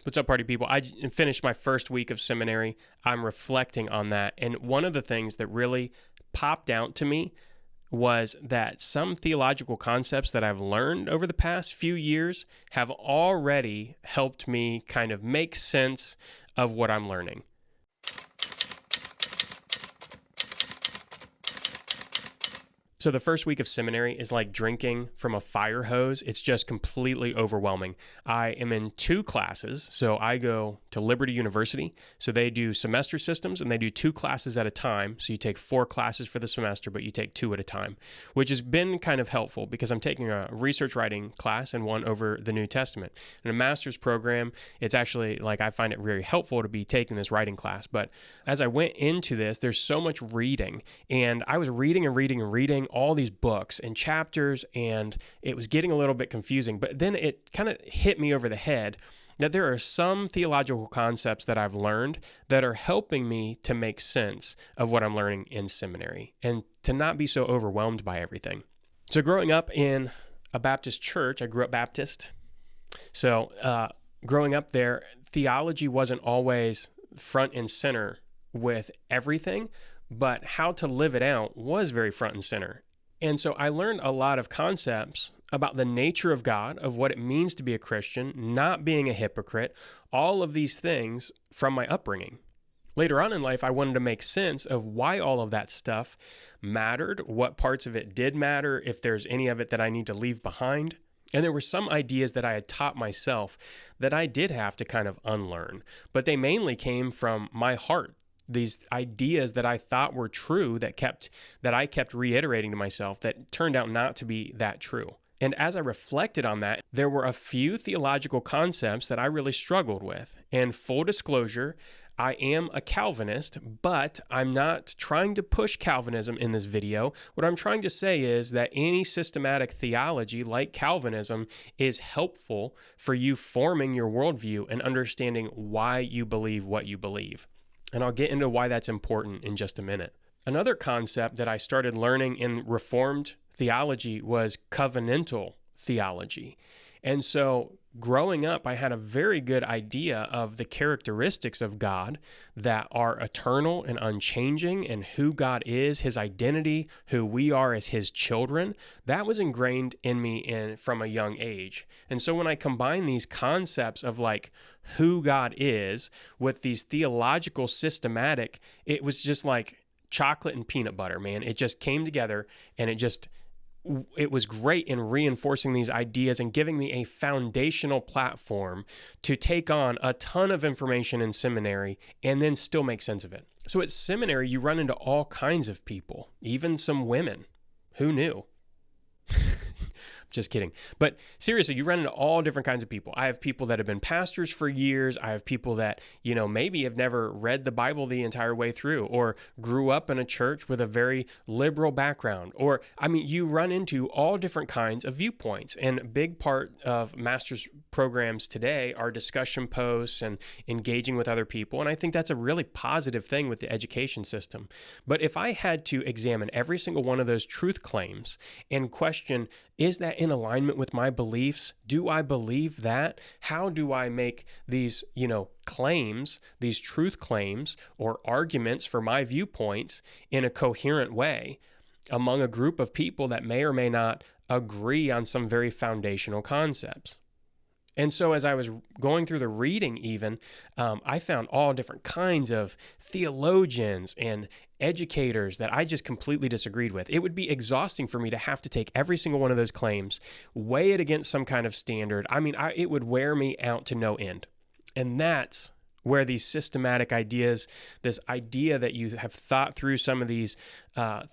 What's up, party people? I finished my first week of seminary. I'm reflecting on that. And one of the things that really popped out to me was that some theological concepts that I've learned over the past few years have already helped me kind of make sense of what I'm learning. So the first week of seminary is like drinking from a fire hose. It's just completely overwhelming. I am in 2 classes. So I go to Liberty University. So they do semester systems and they do 2 classes at a time. So you take 4 classes for the semester, but you take 2 at a time, which has been kind of helpful because I'm taking a research writing class and one over the New Testament. In a master's program, it's actually like I find it very helpful to be taking this writing class. But as I went into this, there's so much reading, and I was reading all these books and chapters, and it was getting a little bit confusing. But then it kind of hit me over the head that there are some theological concepts that I've learned that are helping me to make sense of what I'm learning in seminary and to not be so overwhelmed by everything. So growing up in a Baptist church, I grew up Baptist. So growing up there, theology wasn't always front and center with everything, but how to live it out was very front and center. And so I learned a lot of concepts about the nature of God, of what it means to be a Christian, not being a hypocrite, all of these things from my upbringing. Later on in life, I wanted to make sense of why all of that stuff mattered, what parts of it did matter, if there's any of it that I need to leave behind. And there were some ideas that I had taught myself that I did have to kind of unlearn, but they mainly came from my heart. These ideas that I thought were true that I kept reiterating to myself that turned out not to be that true. And as I reflected on that, there were a few theological concepts that I really struggled with. And full disclosure, I am a Calvinist, but I'm not trying to push Calvinism in this video. What I'm trying to say is that any systematic theology like Calvinism is helpful for you forming your worldview and understanding why you believe what you believe. And I'll get into why that's important in just a minute. Another concept that I started learning in Reformed theology was covenantal theology. And so growing up, I had a very good idea of the characteristics of God that are eternal and unchanging, and who God is, his identity, who we are as his children. That was ingrained in me from a young age. And so when I combine these concepts of like who God is with these theological systematic, it was just like chocolate and peanut butter, man. It just came together, and it was great in reinforcing these ideas and giving me a foundational platform to take on a ton of information in seminary and then still make sense of it. So at seminary, you run into all kinds of people, even some women. Who knew? Just kidding. But seriously, you run into all different kinds of people. I have people that have been pastors for years. I have people that, maybe have never read the Bible the entire way through, or grew up in a church with a very liberal background. You run into all different kinds of viewpoints. And a big part of master's programs today are discussion posts and engaging with other people. And I think that's a really positive thing with the education system. But if I had to examine every single one of those truth claims and question, is that in alignment with my beliefs? Do I believe that? How do I make these, claims, these truth claims or arguments for my viewpoints in a coherent way among a group of people that may or may not agree on some very foundational concepts? And so as I was going through the reading even, I found all different kinds of theologians and educators that I just completely disagreed with. It would be exhausting for me to have to take every single one of those claims, weigh it against some kind of standard. It would wear me out to no end. And that's where these systematic ideas, this idea that you have thought through some of these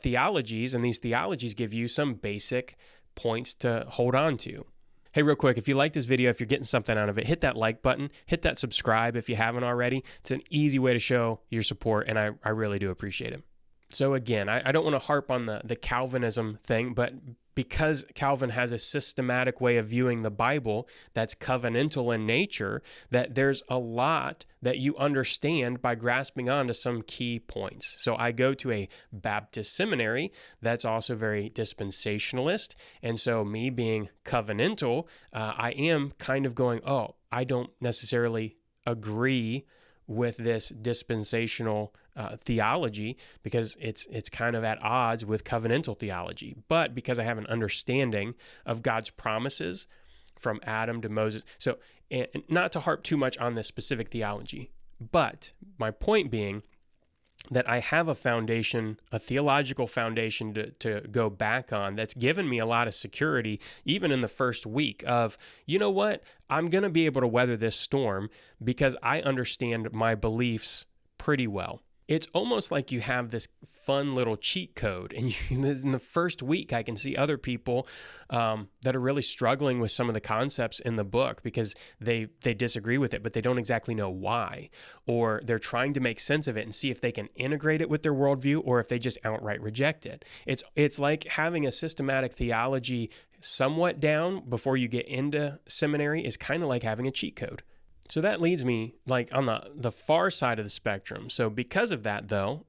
theologies, and these theologies give you some basic points to hold on to. Hey, real quick, if you like this video, if you're getting something out of it, hit that like button, hit that subscribe if you haven't already. It's an easy way to show your support, and I really do appreciate it. So again, I don't want to harp on the Calvinism thing, but because Calvin has a systematic way of viewing the Bible that's covenantal in nature, that there's a lot that you understand by grasping on to some key points. So I go to a Baptist seminary that's also very dispensationalist. And so me being covenantal, I am kind of going, oh, I don't necessarily agree with this dispensational theology because it's kind of at odds with covenantal theology. But because I have an understanding of God's promises from Adam to Moses, so and not to harp too much on this specific theology, but my point being that I have a foundation, a theological foundation to go back on that's given me a lot of security, even in the first week of, you know what, I'm going to be able to weather this storm because I understand my beliefs pretty well. It's almost like you have this fun little cheat code. And in the first week, I can see other people that are really struggling with some of the concepts in the book because they disagree with it, but they don't exactly know why. Or they're trying to make sense of it and see if they can integrate it with their worldview or if they just outright reject it. It's like having a systematic theology somewhat down before you get into seminary is kind of like having a cheat code. So that leads me like on the far side of the spectrum. So because of that, though,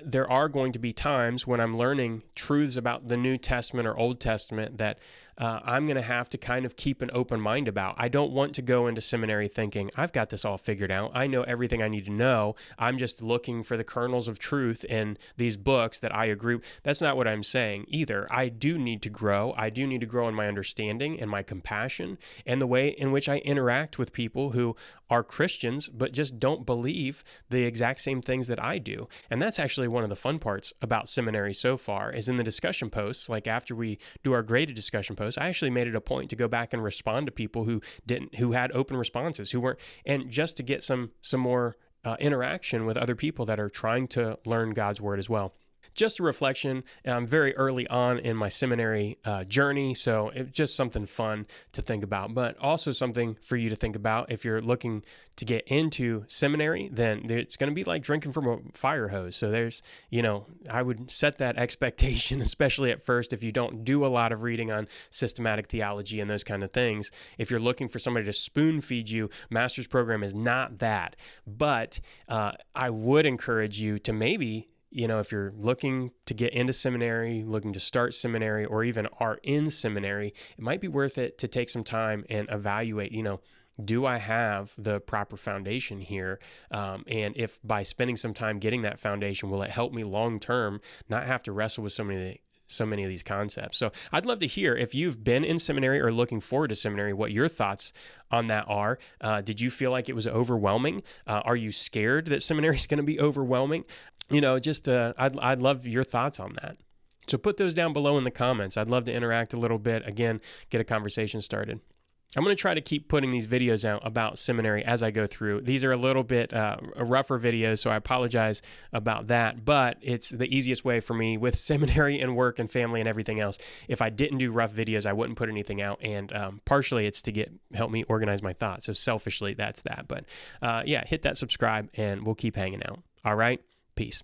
there are going to be times when I'm learning truths about the New Testament or Old Testament that I'm going to have to kind of keep an open mind about. I don't want to go into seminary thinking, I've got this all figured out. I know everything I need to know. I'm just looking for the kernels of truth in these books that I agree. That's not what I'm saying either. I do need to grow. I do need to grow in my understanding and my compassion and the way in which I interact with people who are Christians, but just don't believe the exact same things that I do. And that's actually one of the fun parts about seminary so far is in the discussion posts, like after we do our graded discussion posts, I actually made it a point to go back and respond to people who had open responses, and just to get some more interaction with other people that are trying to learn God's word as well. Just a reflection. I'm very early on in my seminary journey, so it's just something fun to think about, but also something for you to think about. If you're looking to get into seminary, then it's going to be like drinking from a fire hose. So I would set that expectation, especially at first, if you don't do a lot of reading on systematic theology and those kind of things. If you're looking for somebody to spoon feed you, master's program is not that. But I would encourage you to maybe, if you're looking to get into seminary, looking to start seminary, or even are in seminary, it might be worth it to take some time and evaluate, do I have the proper foundation here? And if by spending some time getting that foundation, will it help me long-term not have to wrestle with so many of these concepts? So I'd love to hear if you've been in seminary or looking forward to seminary, what your thoughts on that are. Did you feel like it was overwhelming? Are you scared that seminary is going to be overwhelming? I'd love your thoughts on that. So put those down below in the comments. I'd love to interact a little bit. Again, get a conversation started. I'm going to try to keep putting these videos out about seminary as I go through. These are a little bit rougher videos, so I apologize about that, but it's the easiest way for me with seminary and work and family and everything else. If I didn't do rough videos, I wouldn't put anything out, and partially it's to help me organize my thoughts. So selfishly, that's that. But hit that subscribe, and we'll keep hanging out. All right? Peace.